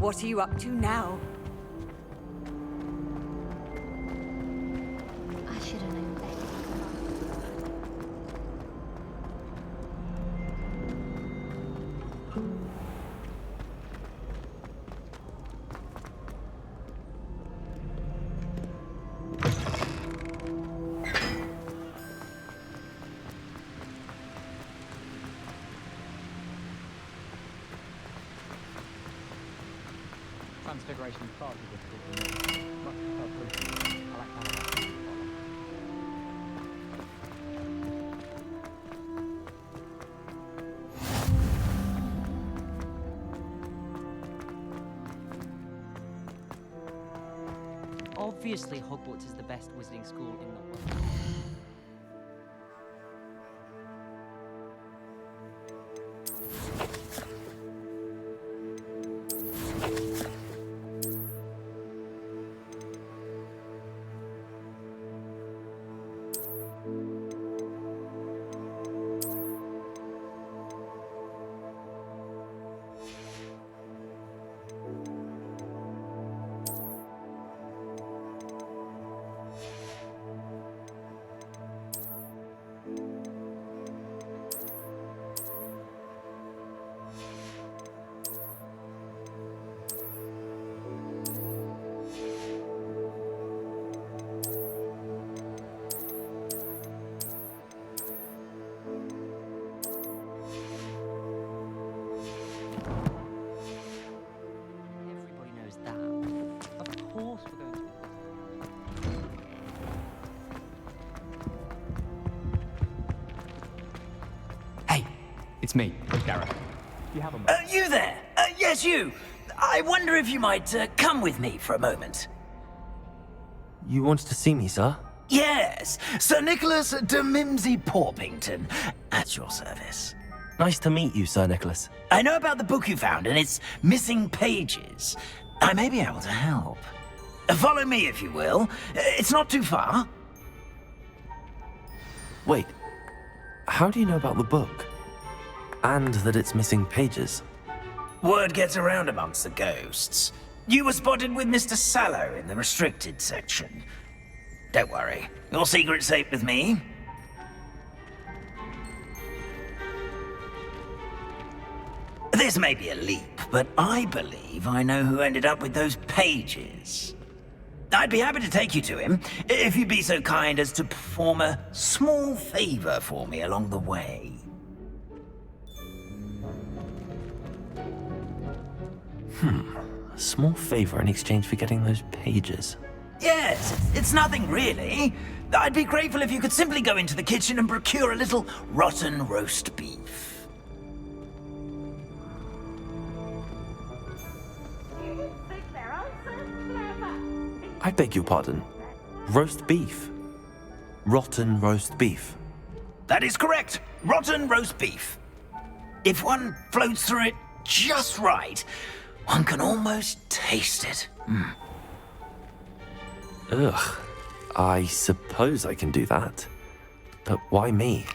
What are you up to now? I should have known better. Transfiguration is far too difficult. Much prefer I like that. Obviously, Hogwarts is the best wizarding school in the world. Everybody knows that. Of course we're going to. Hey, it's me, Gareth. You have a moment? You there? Yes, you. I wonder if you might come with me for a moment. You wanted to see me, sir? Yes, Sir Nicholas de Mimsy Porpington, at your service. Nice to meet you, Sir Nicholas. I know about the book you found and its missing pages. I may be able to help. Follow me, if you will. It's not too far. Wait, how do you know about the book? And that it's missing pages? Word gets around amongst the ghosts. You were spotted with Mr. Sallow in the restricted section. Don't worry, your secret's safe with me. This may be a leap, but I believe I know who ended up with those pages. I'd be happy to take you to him, if you'd be so kind as to perform a small favor for me along the way. A small favor in exchange for getting those pages. Yes, it's nothing really. I'd be grateful if you could simply go into the kitchen and procure a little rotten roast beef. I beg your pardon. Roast beef. Rotten roast beef. That is correct. Rotten roast beef. If one floats through it just right, one can almost taste it. Ugh. I suppose I can do that. But why me?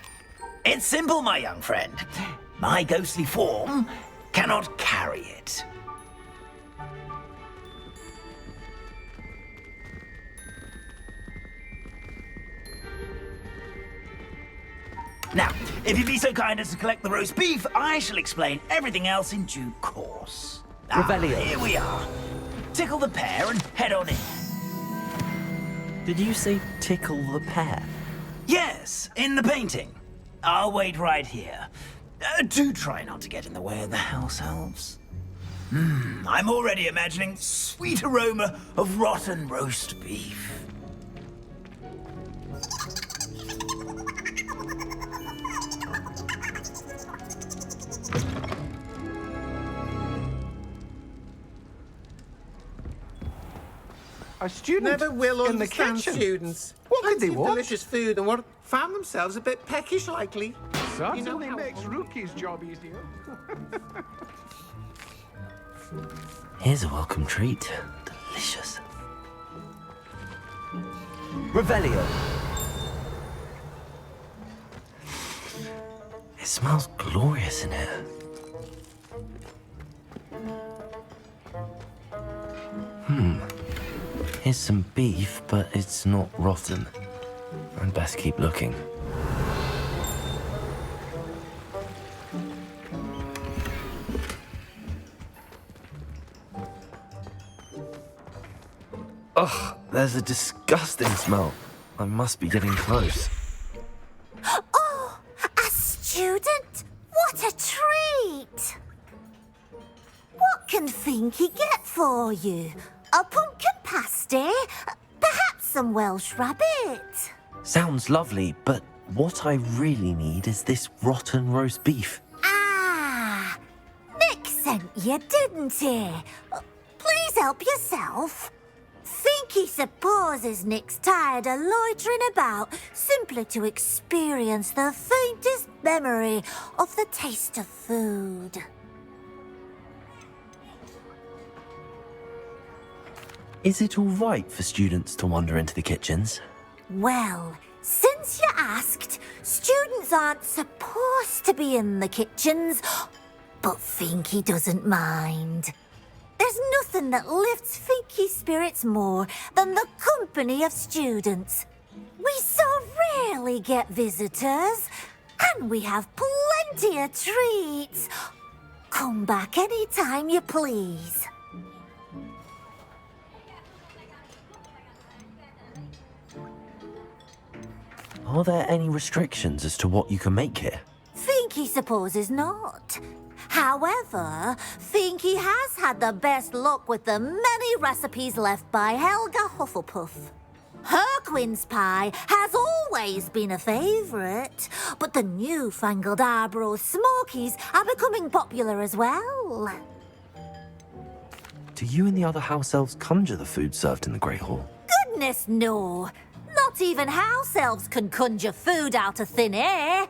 It's simple, my young friend. My ghostly form cannot carry it. Now, if you'd be so kind as to collect the roast beef, I shall explain everything else in due course. Revelio. Here we are. Tickle the pear and head on in. Did you say tickle the pear? Yes, in the painting. I'll wait right here. Do try not to get in the way of the house elves. I'm already imagining sweet aroma of rotten roast beef. A student Never will in the understand kitchen. students. What did they Plenty of want? delicious food and what found themselves a bit peckish likely. Certainly how makes hungry- Rookie's job easier. Here's a welcome treat. Delicious. Revelio. It smells glorious in here. Here's some beef, but it's not rotten. I'd best keep looking. Ugh, there's a disgusting smell. I must be getting close. Oh, a student? What a treat! What can Finky get for you? A pumpkin pasty? Perhaps some Welsh rabbit? Sounds lovely, but what I really need is this rotten roast beef. Ah, Nick sent you, didn't he? Please help yourself. Finky supposes Nick's tired of loitering about simply to experience the faintest memory of the taste of food. Is it all right for students to wander into the kitchens? Well, since you asked, students aren't supposed to be in the kitchens, but Finky doesn't mind. There's nothing that lifts Finky's spirits more than the company of students. We so rarely get visitors, and we have plenty of treats. Come back any time you please. Are there any restrictions as to what you can make here? Finky supposes not. However, Finky has had the best luck with the many recipes left by Helga Hufflepuff. Her quince pie has always been a favourite, but the newfangled Arbroath Smokies are becoming popular as well. Do you and the other house elves conjure the food served in the Great Hall? Goodness no! Not even house elves can conjure food out of thin air.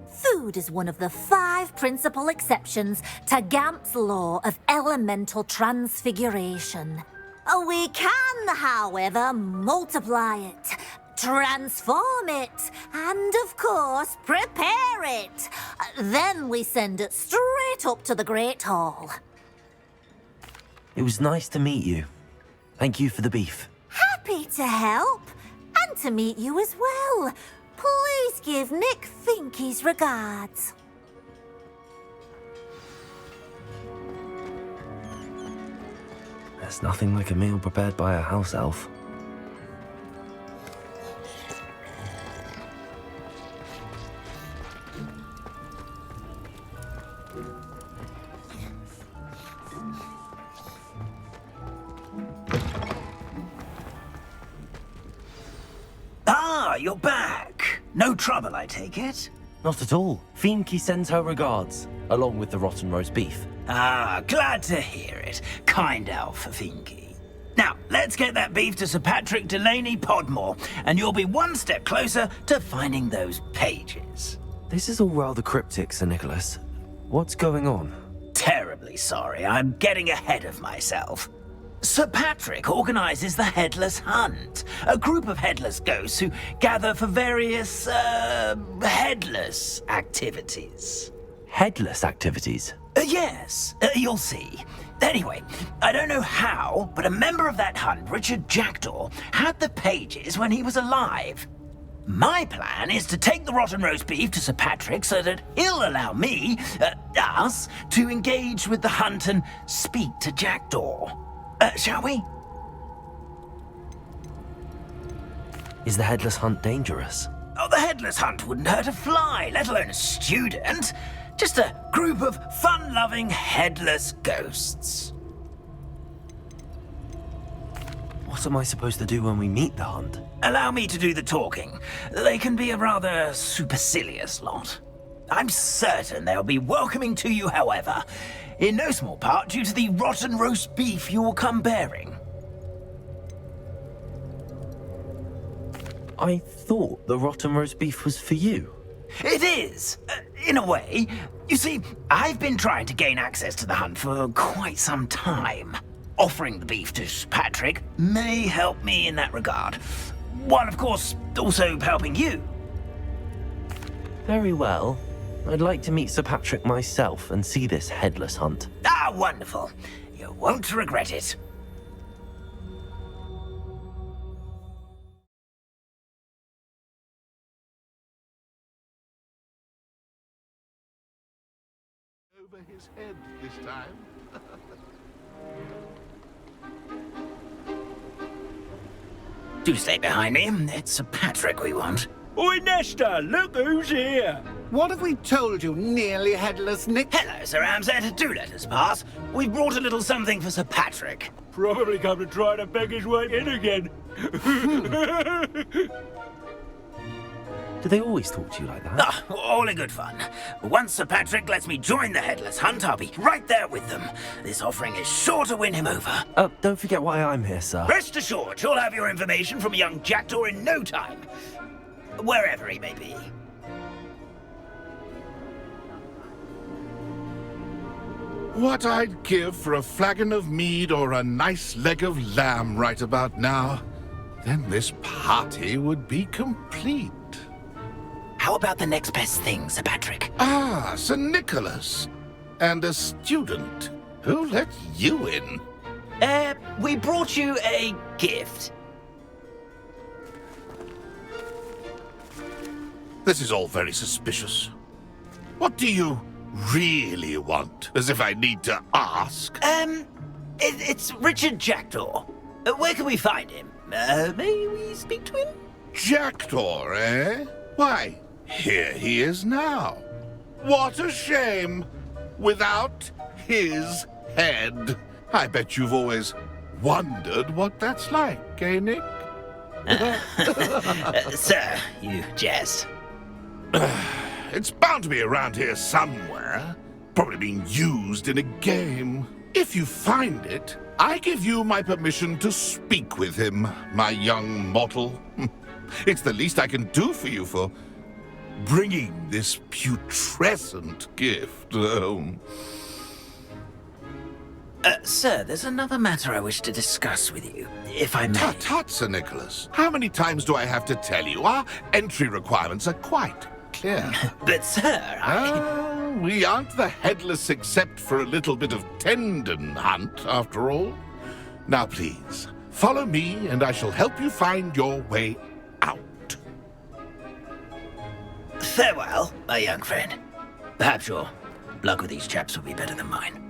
Food is one of the 5 principal exceptions to Gamp's law of elemental transfiguration. We can, however, multiply it, transform it, and, of course, prepare it. Then we send it straight up to the Great Hall. It was nice to meet you. Thank you for the beef. Happy to help, and to meet you as well. Please give Nick Finky's regards. There's nothing like a meal prepared by a house elf. Ah, you're back. No trouble, I take it? Not at all. Finky sends her regards, along with the rotten roast beef. Ah, glad to hear it. Kind elf for Finky. Now, let's get that beef to Sir Patrick Delaney Podmore, and you'll be one step closer to finding those pages. This is all rather cryptic, Sir Nicholas. What's going on? Terribly sorry, I'm getting ahead of myself. Sir Patrick organises the Headless Hunt, a group of headless ghosts who gather for various, headless activities. Headless activities? Yes, you'll see. Anyway, I don't know how, but a member of that hunt, Richard Jackdaw, had the pages when he was alive. My plan is to take the rotten roast beef to Sir Patrick so that he'll allow me, us, to engage with the hunt and speak to Jackdaw. Shall we? Is the Headless Hunt dangerous? Oh, the Headless Hunt wouldn't hurt a fly, let alone a student. Just a group of fun-loving headless ghosts. What am I supposed to do when we meet the hunt? Allow me to do the talking. They can be a rather supercilious lot. I'm certain they'll be welcoming to you, however, in no small part due to the rotten roast beef you will come bearing. I thought the rotten roast beef was for you. It is, in a way. You see, I've been trying to gain access to the hunt for quite some time. Offering the beef to Patrick may help me in that regard, while of course also helping you. Very well. I'd like to meet Sir Patrick myself and see this Headless Hunt. Ah, wonderful. You won't regret it. over his head this time. Do stay behind me. It's Sir Patrick we want. Oi, Nesta, look who's here. What have we told you, nearly headless Nick? Hello, Sir Ramsay. Do let us pass. We've brought a little something for Sir Patrick. Probably come to try to beg his way in again. Do they always talk to you like that? Ah, all in good fun. Once Sir Patrick lets me join the Headless Hunt, I'll be right there with them. This offering is sure to win him over. Don't forget why I'm here, sir. Rest assured, you'll have your information from a young Jackdaw in no time. Wherever he may be. What I'd give for a flagon of mead or a nice leg of lamb right about now. Then this party would be complete. How about the next best thing, Sir Patrick? Ah, Sir Nicholas. And a student. Who let you in? We brought you a gift. This is all very suspicious. What do you really want? As if I need to ask. It's Richard Jackdaw. Where can we find him? May we speak to him? Jackdaw, eh? Why, here he is now. What a shame. Without his head. I bet you've always wondered what that's like, eh, Nick? Sir, you jest. It's bound to be around here somewhere. Probably being used in a game. If you find it, I give you my permission to speak with him, my young mortal. It's the least I can do for you for bringing this putrescent gift home. Sir, there's another matter I wish to discuss with you, if I may. Tut, tut, Sir Nicholas. How many times do I have to tell you? Our entry requirements are quite clear. But, sir, we aren't the Headless except for a little bit of tendon hunt, after all. Now, please, follow me, and I shall help you find your way out. Farewell, my young friend. Perhaps your luck with these chaps will be better than mine.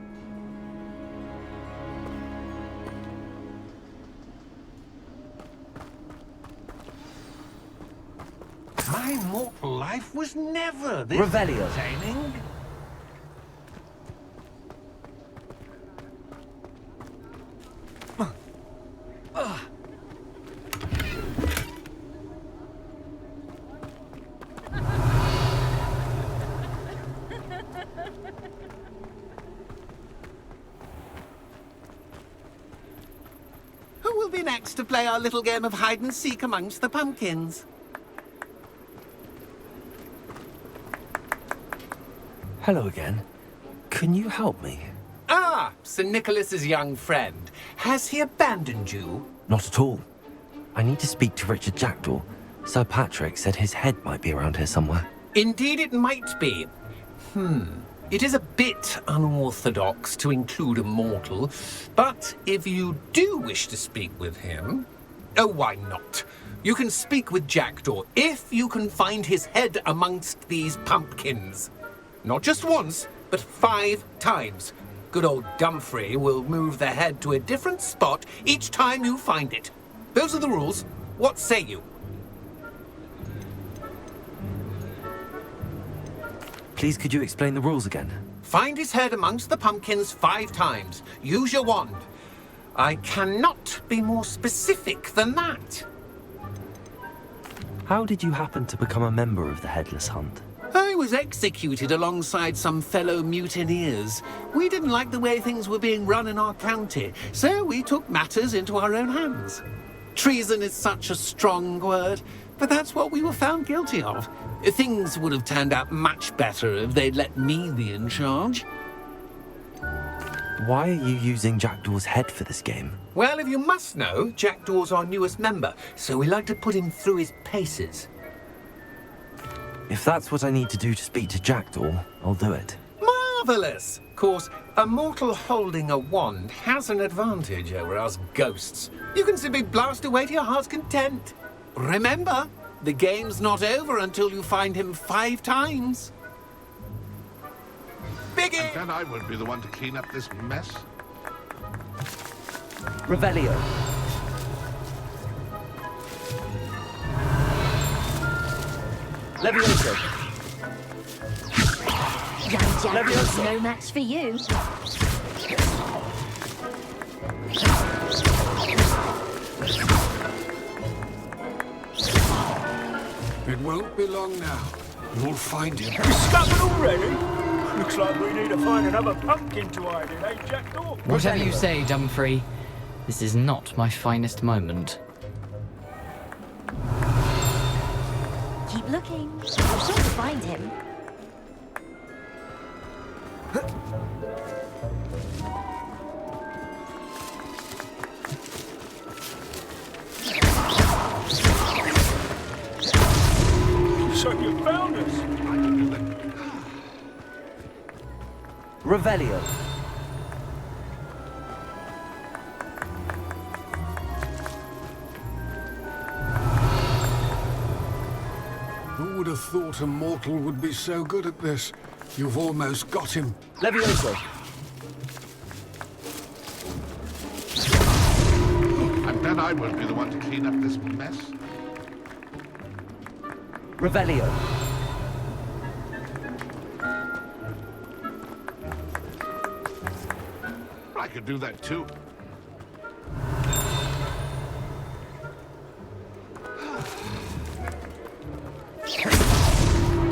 My mortal life was never this Revelio. entertaining. Who will be next to play our little game of hide and seek amongst the pumpkins? Hello again. Can you help me? Ah, Sir Nicholas's young friend. Has he abandoned you? Not at all. I need to speak to Richard Jackdaw. Sir Patrick said his head might be around here somewhere. Indeed it might be. It is a bit unorthodox to include a mortal, but if you do wish to speak with him... Oh, why not? You can speak with Jackdaw if you can find his head amongst these pumpkins. Not just once, but 5 times. Good old Dumfrey will move the head to a different spot each time you find it. Those are the rules. What say you? Please, could you explain the rules again? Find his head amongst the pumpkins 5 times. Use your wand. I cannot be more specific than that. How did you happen to become a member of the Headless Hunt? I was executed alongside some fellow mutineers. We didn't like the way things were being run in our county, so we took matters into our own hands. Treason is such a strong word, but that's what we were found guilty of. Things would have turned out much better if they'd let me be in charge. Why are you using Jackdaw's head for this game? Well, if you must know, Jackdaw's our newest member, so we like to put him through his paces. If that's what I need to do to speak to Jackdaw, I'll do it. Marvellous! Of course, a mortal holding a wand has an advantage over us ghosts. You can simply blast away to your heart's content. Remember, the game's not over until you find him 5 times. Biggie! Then I won't be the one to clean up this mess. Revelio. Levioso. Young Jackdaw's no match for you. It won't be long now. You'll find him. Discovered already? Looks like we need to find another pumpkin to hide in, eh, Jackdaw? Whatever you say, Dumfrey. This is not my finest moment. Keep looking. You're sure to find him. So you found us. Revelio. Who would have thought a mortal would be so good at this? You've almost got him. Levioso. And then I won't be the one to clean up this mess. Revelio. I could do that too.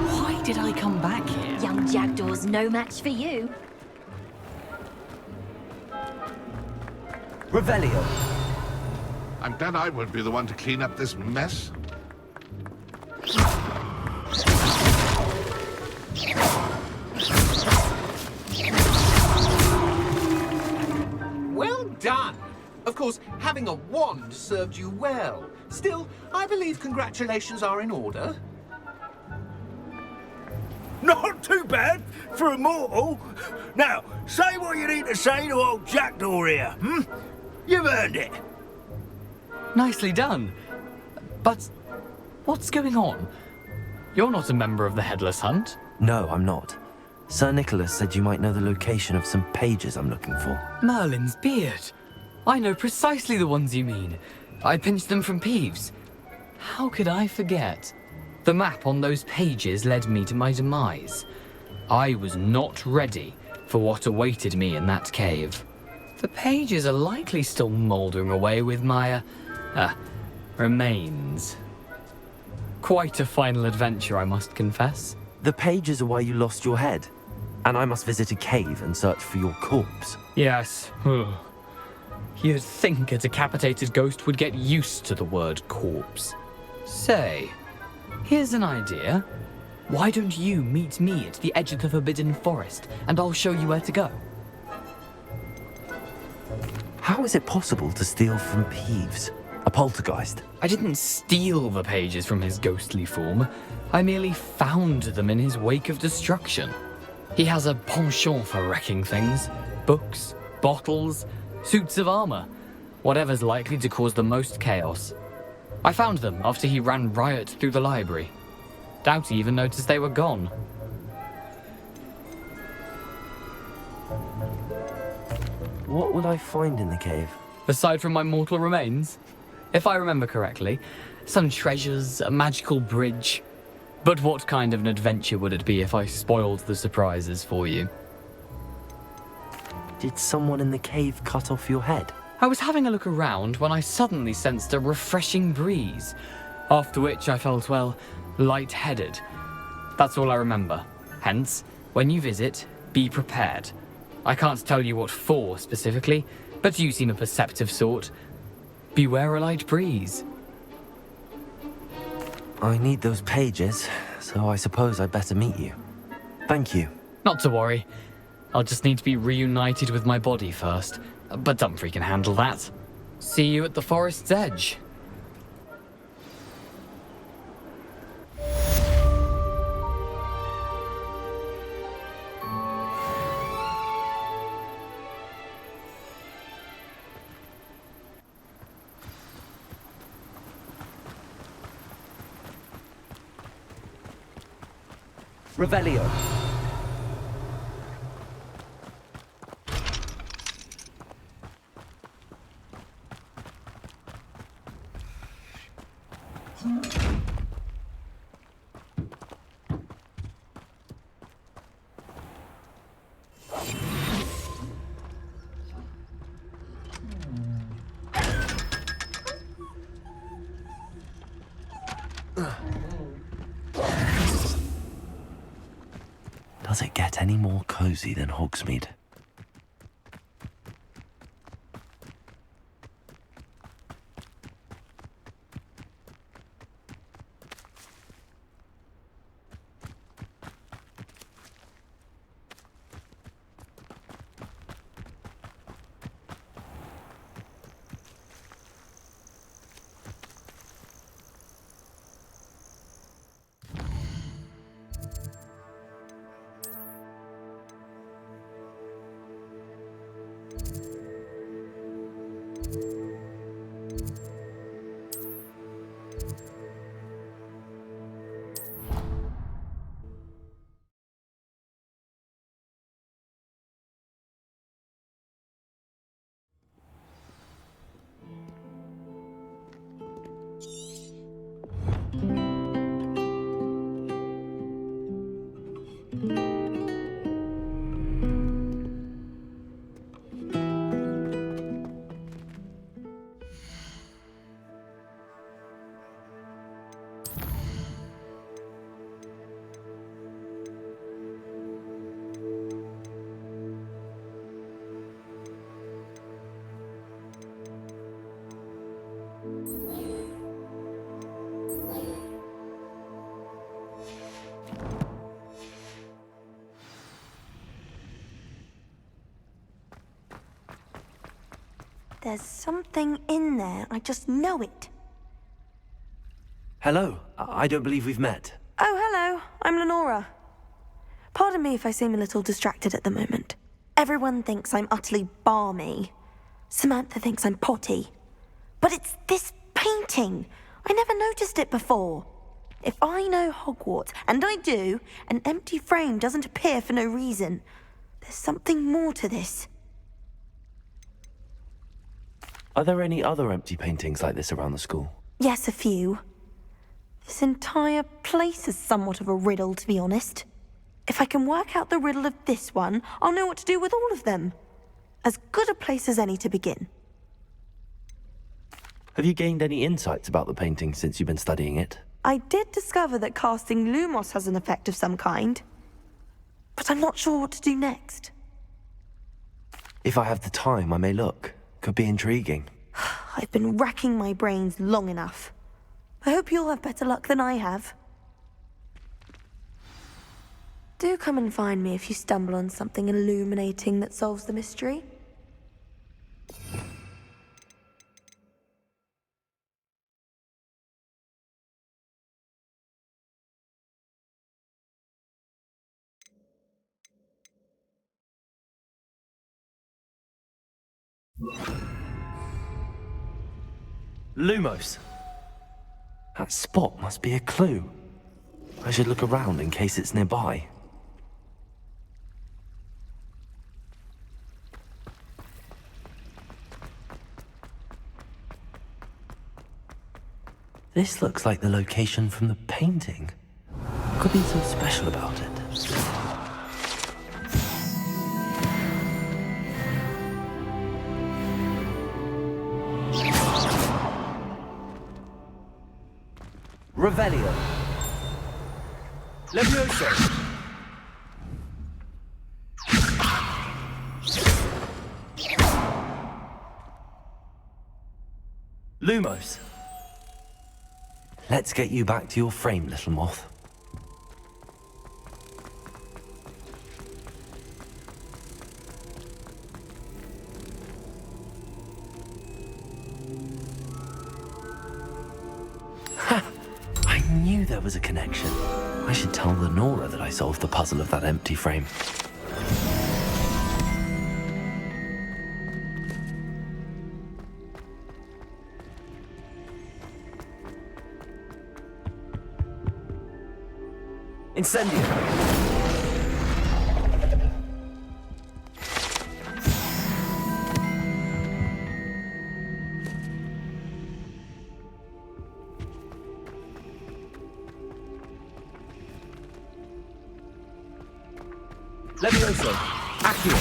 Why did I come back here? Young Jackdaw's no match for you. Revelio. And then I won't be the one to clean up this mess. Well done! Of course, having a wand served you well. Still, I believe congratulations are in order. Not too bad for a mortal. Now, say what you need to say to old Jackdaw here, hmm? You've earned it. Nicely done. But what's going on? You're not a member of the Headless Hunt. No, I'm not. Sir Nicholas said you might know the location of some pages I'm looking for. Merlin's beard. I know precisely the ones you mean. I pinched them from Peeves. How could I forget? The map on those pages led me to my demise. I was not ready for what awaited me in that cave. The pages are likely still mouldering away with my, remains. Quite a final adventure, I must confess. The pages are why you lost your head. And I must visit a cave and search for your corpse. Yes. You'd think a decapitated ghost would get used to the word corpse. Say, here's an idea. Why don't you meet me at the edge of the Forbidden Forest, and I'll show you where to go? How is it possible to steal from Peeves? A poltergeist? I didn't steal the pages from his ghostly form. I merely found them in his wake of destruction. He has a penchant for wrecking things. Books, bottles, suits of armor. Whatever's likely to cause the most chaos. I found them after he ran riot through the library. Doubt he even noticed they were gone. What will I find in the cave? Aside from my mortal remains, if I remember correctly, some treasures, a magical bridge. But what kind of an adventure would it be if I spoiled the surprises for you? Did someone in the cave cut off your head? I was having a look around when I suddenly sensed a refreshing breeze, after which I felt, well, lightheaded. That's all I remember. Hence, when you visit, be prepared. I can't tell you what for specifically, but you seem a perceptive sort. Beware a light breeze. I need those pages, so I suppose I'd better meet you. Thank you. Not to worry. I'll just need to be reunited with my body first, but Dumfrey can handle that. See you at the forest's edge. Revelio. Does it get any more cozy than Hogsmeade? There's something in there. I just know it. Hello, I don't believe we've met. Oh, hello. I'm Lenora. Pardon me if I seem a little distracted at the moment. Everyone thinks I'm utterly balmy. Samantha thinks I'm potty. But it's this painting. I never noticed it before. If I know Hogwarts, and I do, an empty frame doesn't appear for no reason. There's something more to this. Are there any other empty paintings like this around the school? Yes, a few. This entire place is somewhat of a riddle, to be honest. If I can work out the riddle of this one, I'll know what to do with all of them. As good a place as any to begin. Have you gained any insights about the painting since you've been studying it? I did discover that casting Lumos has an effect of some kind. But I'm not sure what to do next. If I have the time, I may look. Could be intriguing. I've been racking my brains long enough. I hope you'll have better luck than I have. Do come and find me if you stumble on something illuminating that solves the mystery. Lumos! That spot must be a clue. I should look around in case it's nearby. This looks like the location from the painting. Could be something special about it. Revelio. Levioso. Lumos. Let's get you back to your frame, little moth. I knew there was a connection. I should tell Lenora that I solved the puzzle of that empty frame. Incendio! Levioso! Accio!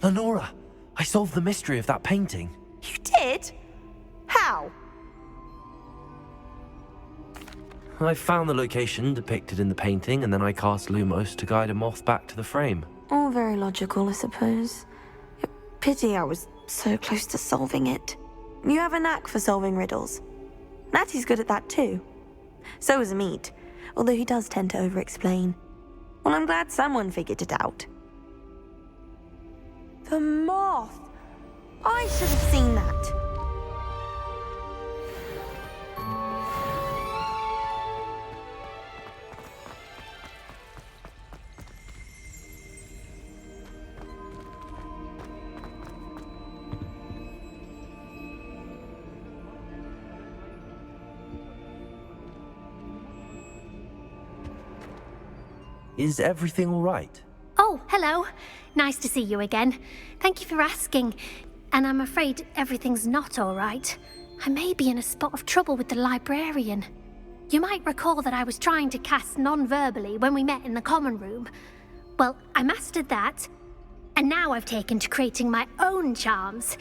Lenora, I solved the mystery of that painting. You did? How? I found the location depicted in the painting, and then I cast Lumos to guide a moth back to the frame. All very logical, I suppose. Pity I was so close to solving it. You have a knack for solving riddles. Natty's good at that too. So is Amit, although he does tend to over-explain. Well, I'm glad someone figured it out. The moth! I should have seen that. Is everything all right? Oh, hello. Nice to see you again. Thank you for asking. And I'm afraid everything's not all right. I may be in a spot of trouble with the librarian. You might recall that I was trying to cast non-verbally when we met in the common room. Well, I mastered that. And now I've taken to creating my own charms.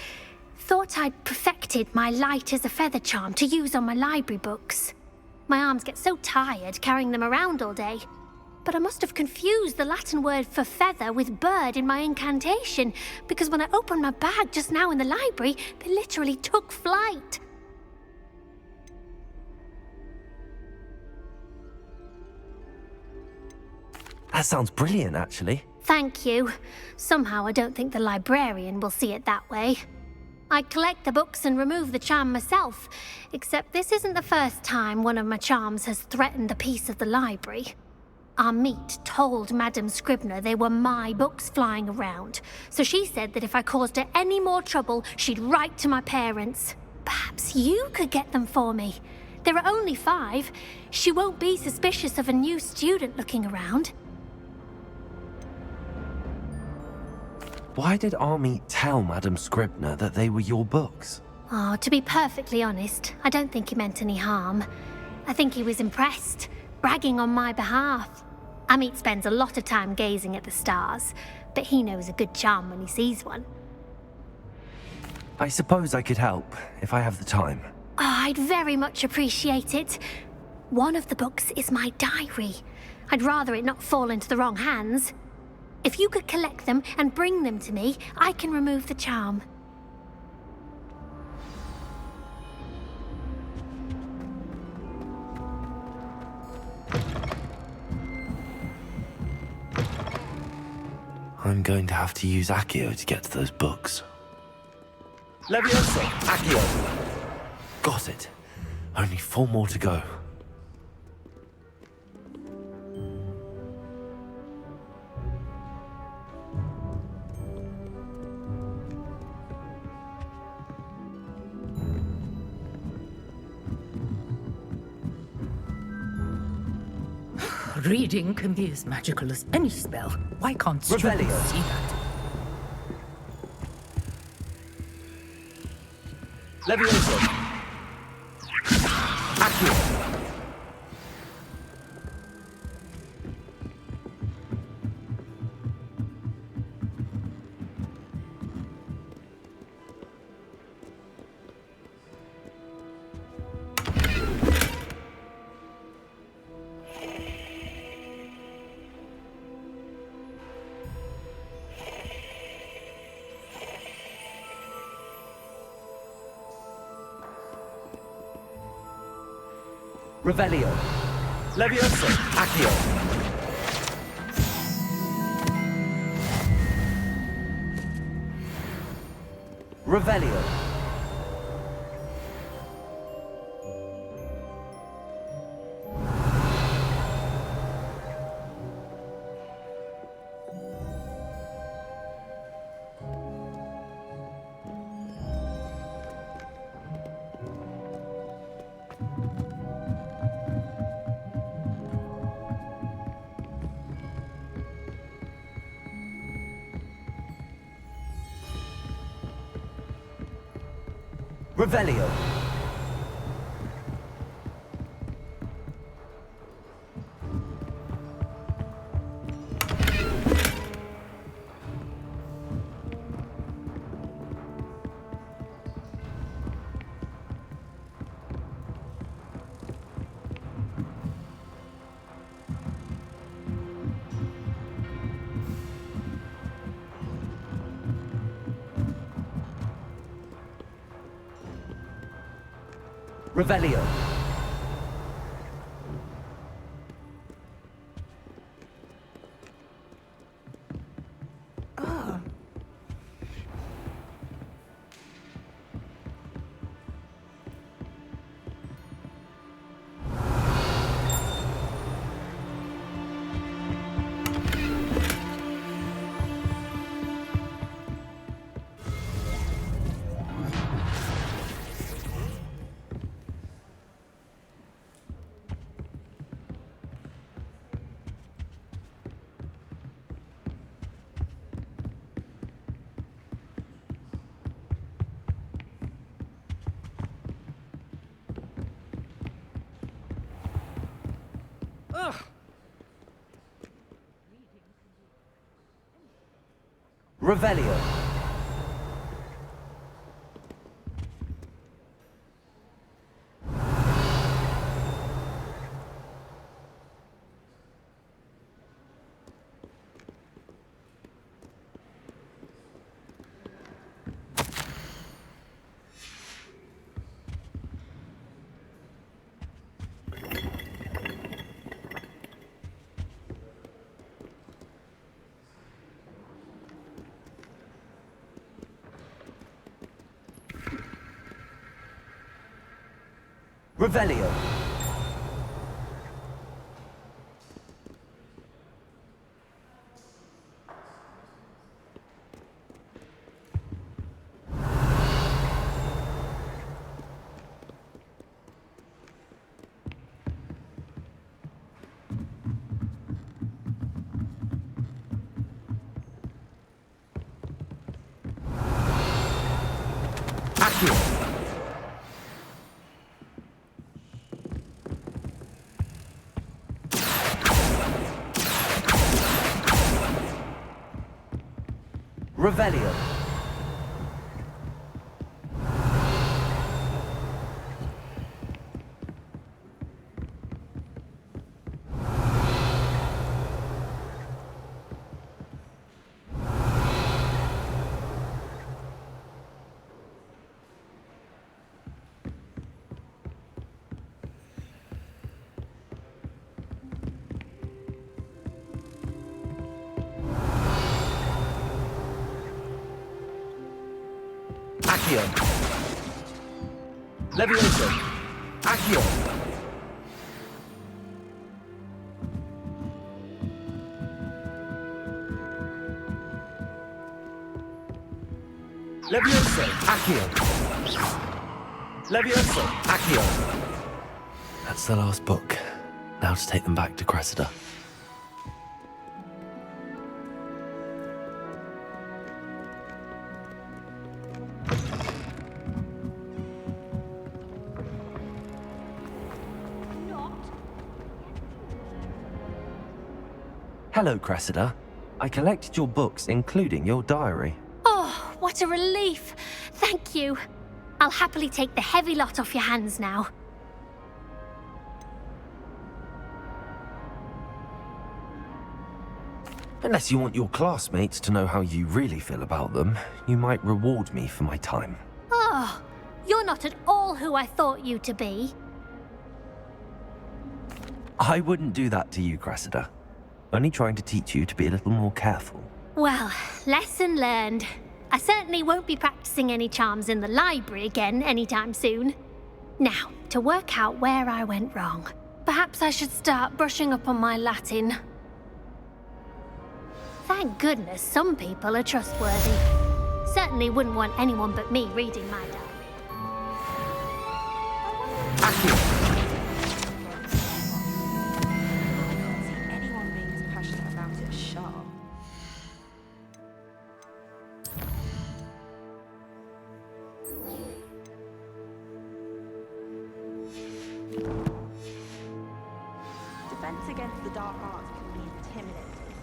Thought I'd perfected my light as a feather charm to use on my library books. My arms get so tired carrying them around all day. But I must have confused the Latin word for feather with bird in my incantation, because when I opened my bag just now in the library, they literally took flight. That sounds brilliant, actually. Thank you. Somehow I don't think the librarian will see it that way. I collect the books and remove the charm myself, except this isn't the first time one of my charms has threatened the peace of the library. Amit told Madame Scribner they were my books flying around, so she said that if I caused her any more trouble, she'd write to my parents. Perhaps you could get them for me. There are only 5. She won't be suspicious of a new student looking around. Why did Amit tell Madame Scribner that they were your books? Oh, to be perfectly honest, I don't think he meant any harm. I think he was impressed, bragging on my behalf. Amit spends a lot of time gazing at the stars, but he knows a good charm when he sees one. I suppose I could help, if I have the time. Oh, I'd very much appreciate it. One of the books is my diary. I'd rather it not fall into the wrong hands. If you could collect them and bring them to me, I can remove the charm. I'm going to have to use Accio to get to those books. Leviosa, Accio! Got it. Only 4 more to go. Reading can be as magical as any spell. Why can't students see that? Leviosa. Accio! Revelio. Leviosa. Accio! Revelio. Revelio. Revelio. Revelio. Revelio. Accio. Revelio. Accio. Levioso. Accio. Levioso. Accio. Levioso. Accio. That's the last book. Now to take them back to Cressida. Hello, Cressida. I collected your books, including your diary. Oh, what a relief. Thank you. I'll happily take the heavy lot off your hands now. Unless you want your classmates to know how you really feel about them, you might reward me for my time. Oh, you're not at all who I thought you to be. I wouldn't do that to you, Cressida. Only trying to teach you to be a little more careful. Well, lesson learned. I certainly won't be practicing any charms in the library again anytime soon. Now, to work out where I went wrong. Perhaps I should start brushing up on my Latin. Thank goodness some people are trustworthy. Certainly wouldn't want anyone but me reading my diary. Anyone being as passionate about it as Shah. Defense against the dark arts can be intimidating,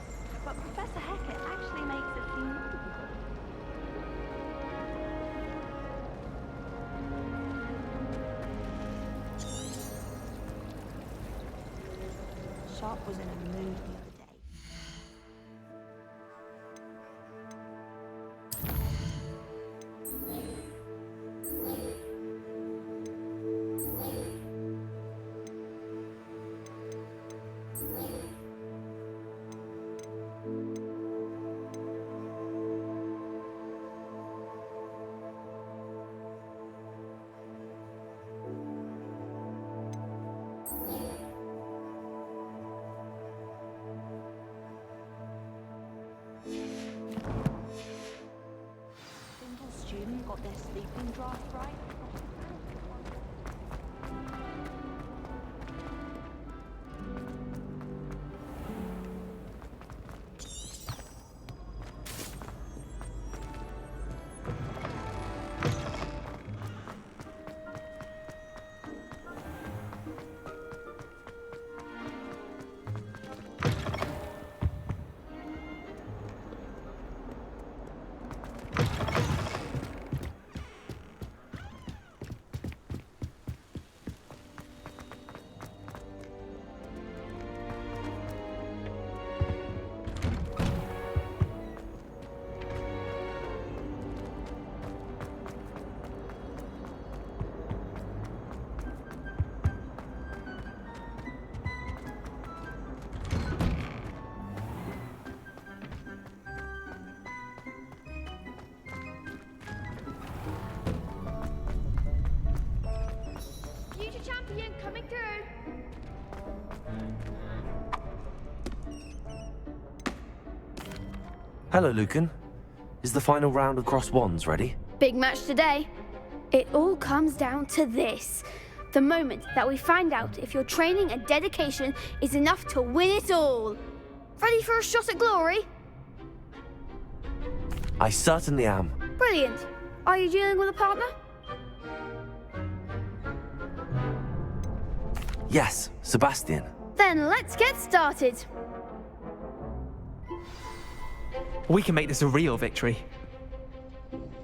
but Professor Hecat actually makes it seem difficult. Sharp was in a mood the other day. got their sleeping draft right. Coming through. Hello, Lucan. Is the final round of Cross Wands ready? Big match today. It all comes down to this. The moment that we find out if your training and dedication is enough to win it all. Ready for a shot at glory? I certainly am. Brilliant. Are you dealing with a partner? Yes, Sebastian. Then let's get started. We can make this a real victory.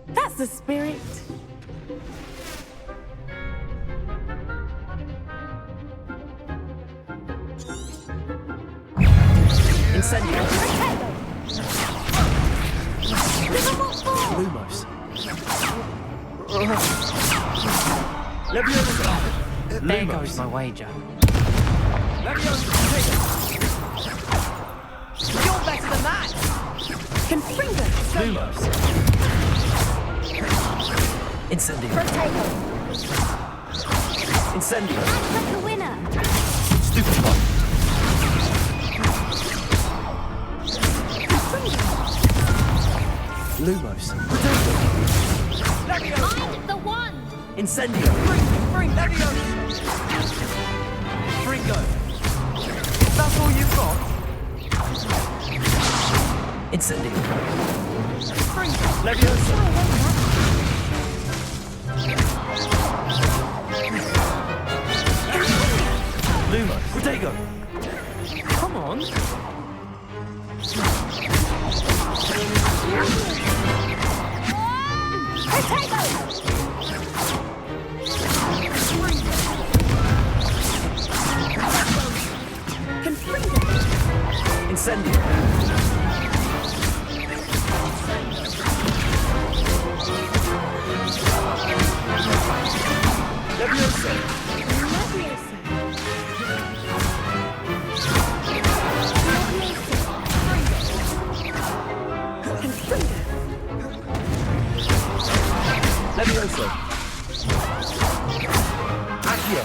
That's the spirit. Incendio. Lumos. There goes my wager. You're better than that. Confringo. Lumos. Incendio. Incendio. Like the winner. Stupid one. Lumos. I'm the one. Incendio. Bring Leviosa. Fringo. That's all you've got? Incendio. Fringo. Leviosa. Luma. Protego. Come on. Incendio. Leviosa. Leviosa. Accio.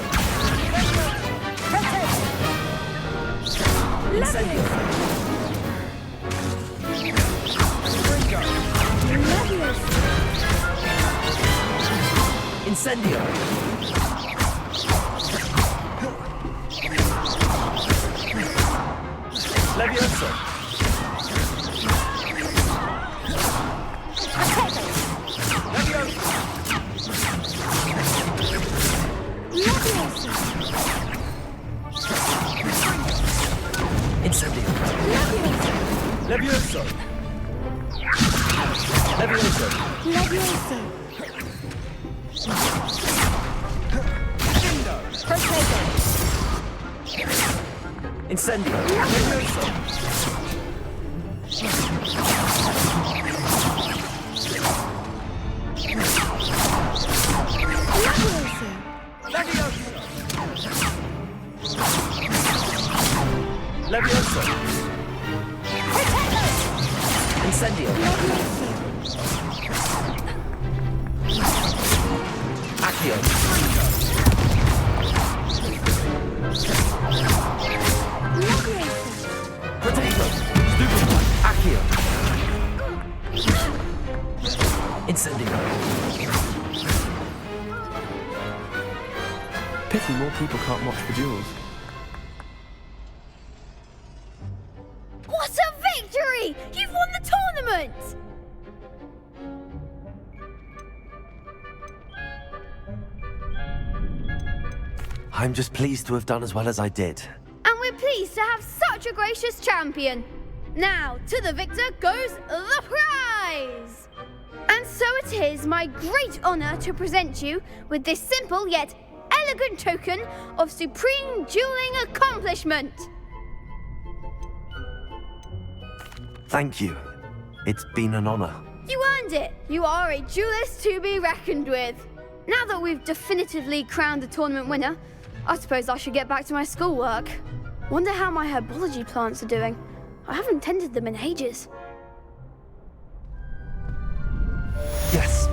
Incendio. Incendio. Leviosa. Incendio. Leviosa. Leviosa. Leviosa. Incendio. Leviosa. Leviosa. Incendio. Accio. Protego. Stupid. Accio. Incendio. Pity more people can't watch the duels. What a victory! You've won the tournament! I'm just pleased to have done as well as I did. And we're pleased to have such a gracious champion. Now, to the victor goes the prize! And so it is my great honor to present you with this simple yet elegant token of supreme dueling accomplishment. Thank you. It's been an honor. You earned it. You are a duelist to be reckoned with. Now that we've definitively crowned the tournament winner, I suppose I should get back to my schoolwork. Wonder how my herbology plants are doing. I haven't tended them in ages. Yes.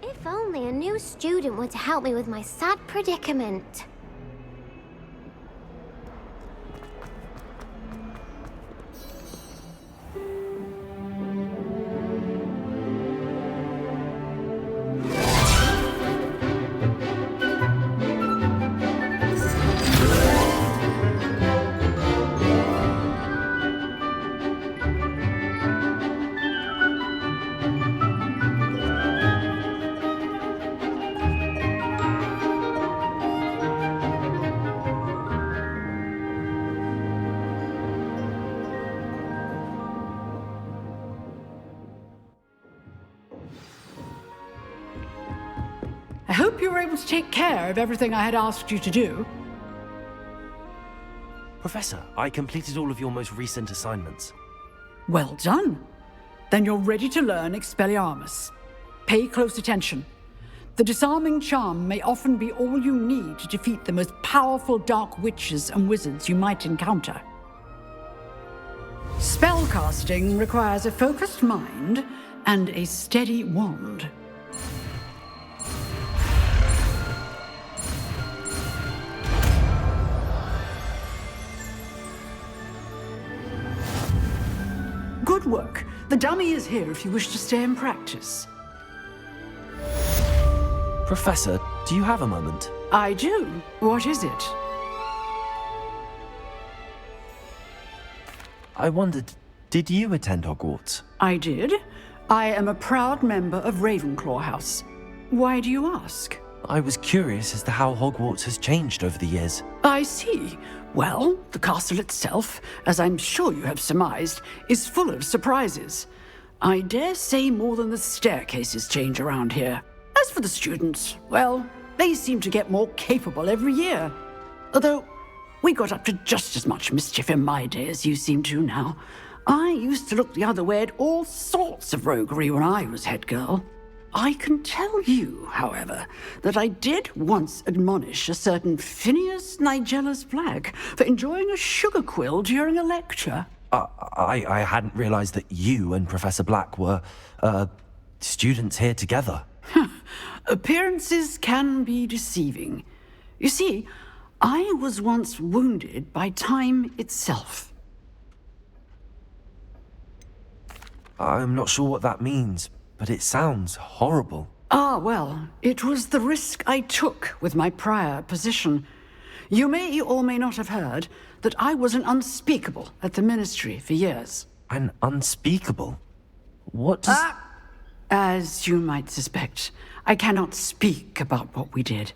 If only a new student were to help me with my sad predicament. I hope you were able to take care of everything I had asked you to do. Professor, I completed all of your most recent assignments. Well done. Then you're ready to learn Expelliarmus. Pay close attention. The disarming charm may often be all you need to defeat the most powerful dark witches and wizards you might encounter. Spellcasting requires a focused mind and a steady wand. Good work. The dummy is here if you wish to stay and practice. Professor, do you have a moment? I do. What is it? I wondered, did you attend Hogwarts? I did. I am a proud member of Ravenclaw House. Why do you ask? I was curious as to how Hogwarts has changed over the years. I see. Well, the castle itself, as I'm sure you have surmised, is full of surprises. I dare say more than the staircases change around here. As for the students, well, they seem to get more capable every year. Although, we got up to just as much mischief in my day as you seem to now. I used to look the other way at all sorts of roguery when I was head girl. I can tell you, however, that I did once admonish a certain Phineas Nigella's Black for enjoying a sugar quill during a lecture. I hadn't realized that you and Professor Black were, students here together. Appearances can be deceiving. You see, I was once wounded by time itself. I'm not sure what that means, but it sounds horrible. Ah, well, it was the risk I took with my prior position. You may or may not have heard that I was an unspeakable at the Ministry for years. An unspeakable? What does... As you might suspect, I cannot speak about what we did.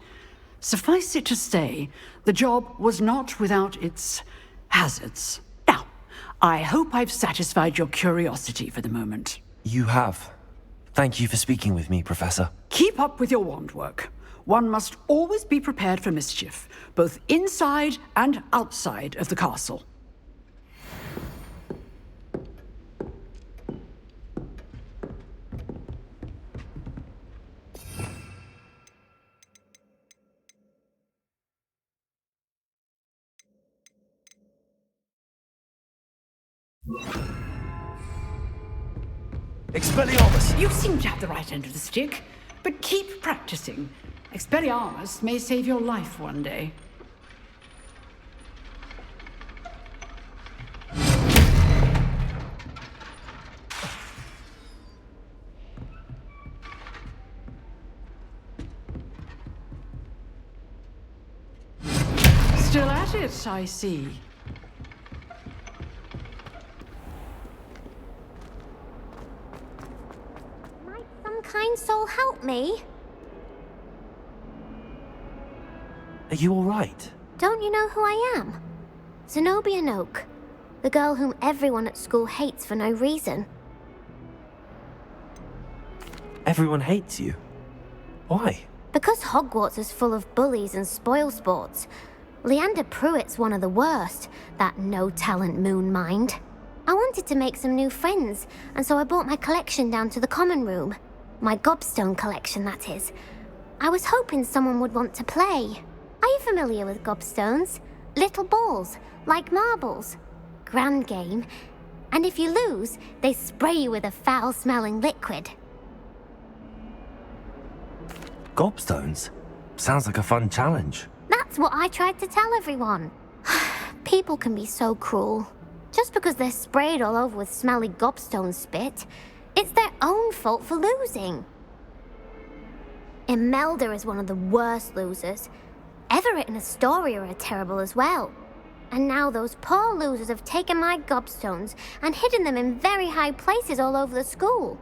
Suffice it to say, the job was not without its hazards. Now, I hope I've satisfied your curiosity for the moment. You have. Thank you for speaking with me, Professor. Keep up with your wand work. One must always be prepared for mischief, both inside and outside of the castle. Expelliarmus! You seem to have the right end of the stick, but keep practicing. Expelliarmus may save your life one day. Still at it, I see. Might some kind soul help me? Are you all right? Don't you know who I am? Zenobia Noak, the girl whom everyone at school hates for no reason. Everyone hates you. Why? Because Hogwarts is full of bullies and spoilsports. Leander Pruitt's one of the worst, that no-talent moon mind. I wanted to make some new friends, and so I brought my collection down to the common room. My gobstone collection, that is. I was hoping someone would want to play. Are you familiar with gobstones? Little balls, like marbles. Grand game. And if you lose, they spray you with a foul-smelling liquid. Gobstones? Sounds like a fun challenge. That's what I tried to tell everyone. People can be so cruel. Just because they're sprayed all over with smelly gobstone spit, it's their own fault for losing. Imelda is one of the worst losers. Everett and Astoria are terrible as well. And now those poor losers have taken my gobstones and hidden them in very high places all over the school.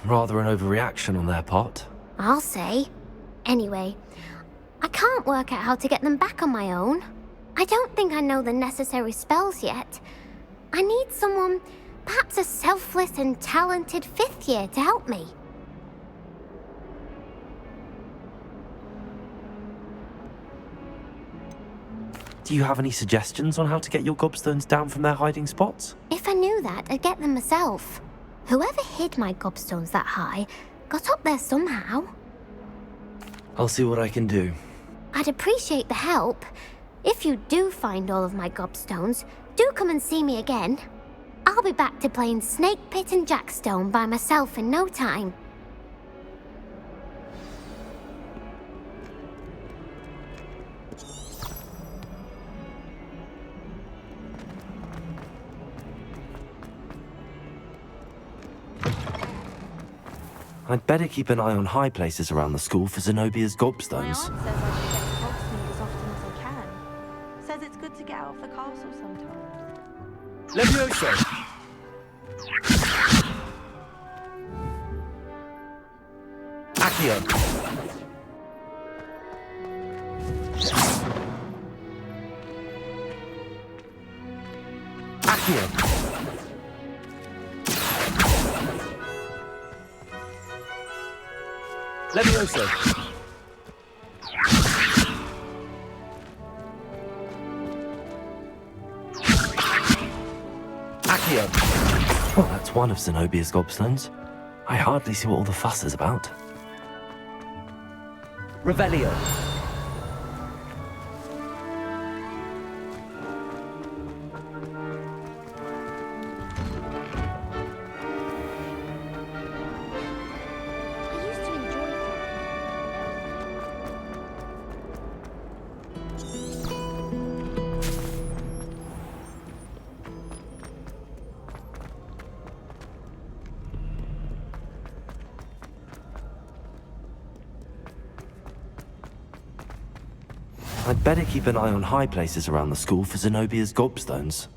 Rather an overreaction on their part. I'll say. Anyway, I can't work out how to get them back on my own. I don't think I know the necessary spells yet. I need someone, perhaps a selfless and talented 5th year to help me. Do you have any suggestions on how to get your gobstones down from their hiding spots? If I knew that, I'd get them myself. Whoever hid my gobstones that high got up there somehow. I'll see what I can do. I'd appreciate the help. If you do find all of my gobstones, do come and see me again. I'll be back to playing Snake Pit and Jackstone by myself in no time. I'd better keep an eye on high places around the school for Zenobia's gobstones. My aunt says I should get to Hogsmeade as often as I can. Says it's good to get out of the castle sometimes. Levioso! Accio! Accio! Levioso! Accio! Well, that's one of Zenobia's gobstones. I hardly see what all the fuss is about. Revelio! I'd better keep an eye on high places around the school for Zenobia's gobstones.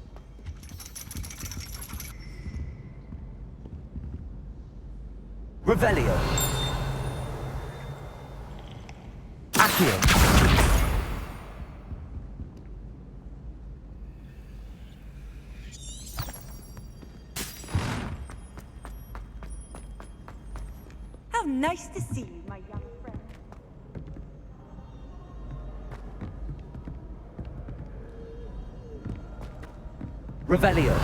Revelio. Accio. How nice to see you, my young friend. Revelio.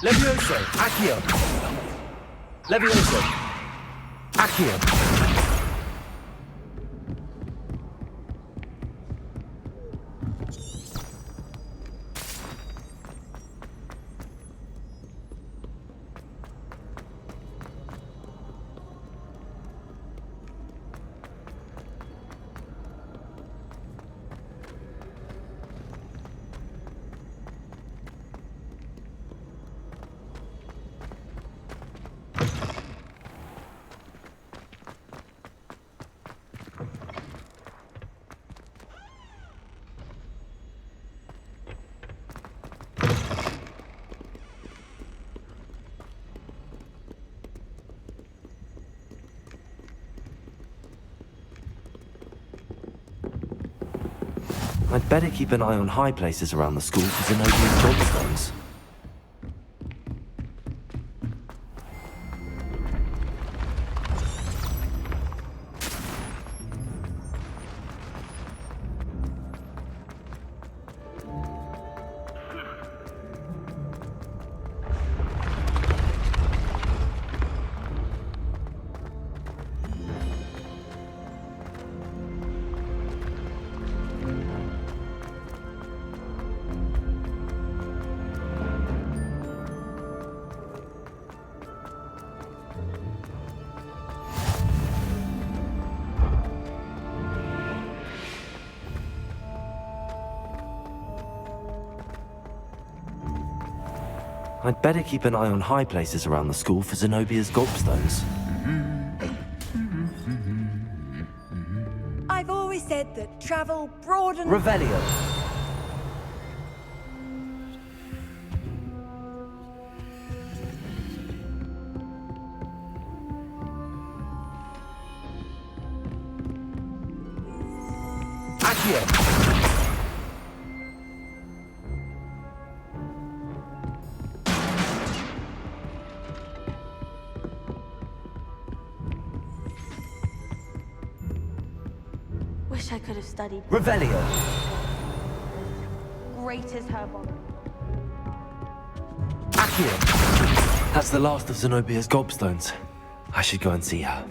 Levioso. Accio. Levioso. Accio. I'd better keep an eye on high places around the school for Zenobia's gobstones. I'd better keep an eye on high places around the school for Zenobia's gobstones. I've always said that travel broadens... Revelio. Accio. Wish I could have studied. Revelio. Great as herbology. Accio. That's the last of Zenobia's gobstones. I should go and see her.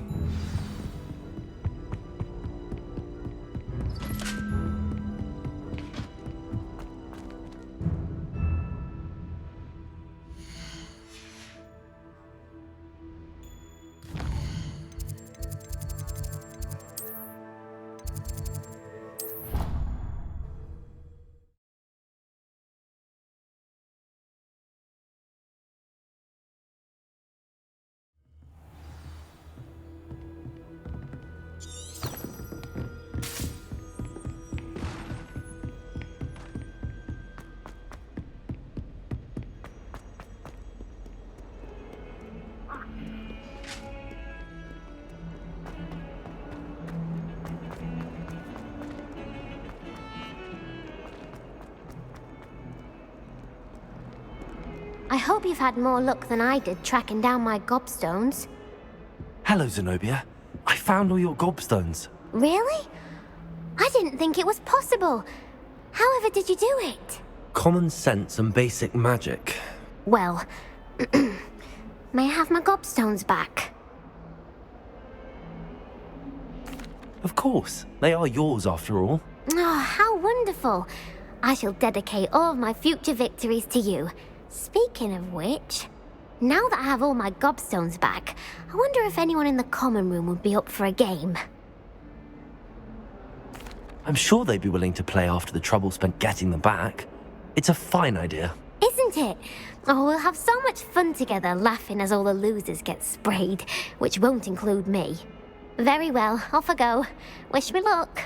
I hope you've had more luck than I did tracking down my gobstones. Hello, Zenobia. I found all your gobstones. Really? I didn't think it was possible. However did you do it? Common sense and basic magic. Well, may I have my gobstones back? Of course. They are yours after all. Oh, how wonderful. I shall dedicate all of my future victories to you. Speaking of which, now that I have all my gobstones back, I wonder if anyone in the common room would be up for a game. I'm sure they'd be willing to play after the trouble spent getting them back. It's a fine idea. Isn't it? Oh, we'll have so much fun together, laughing as all the losers get sprayed, which won't include me. Very well, off I go. Wish me luck.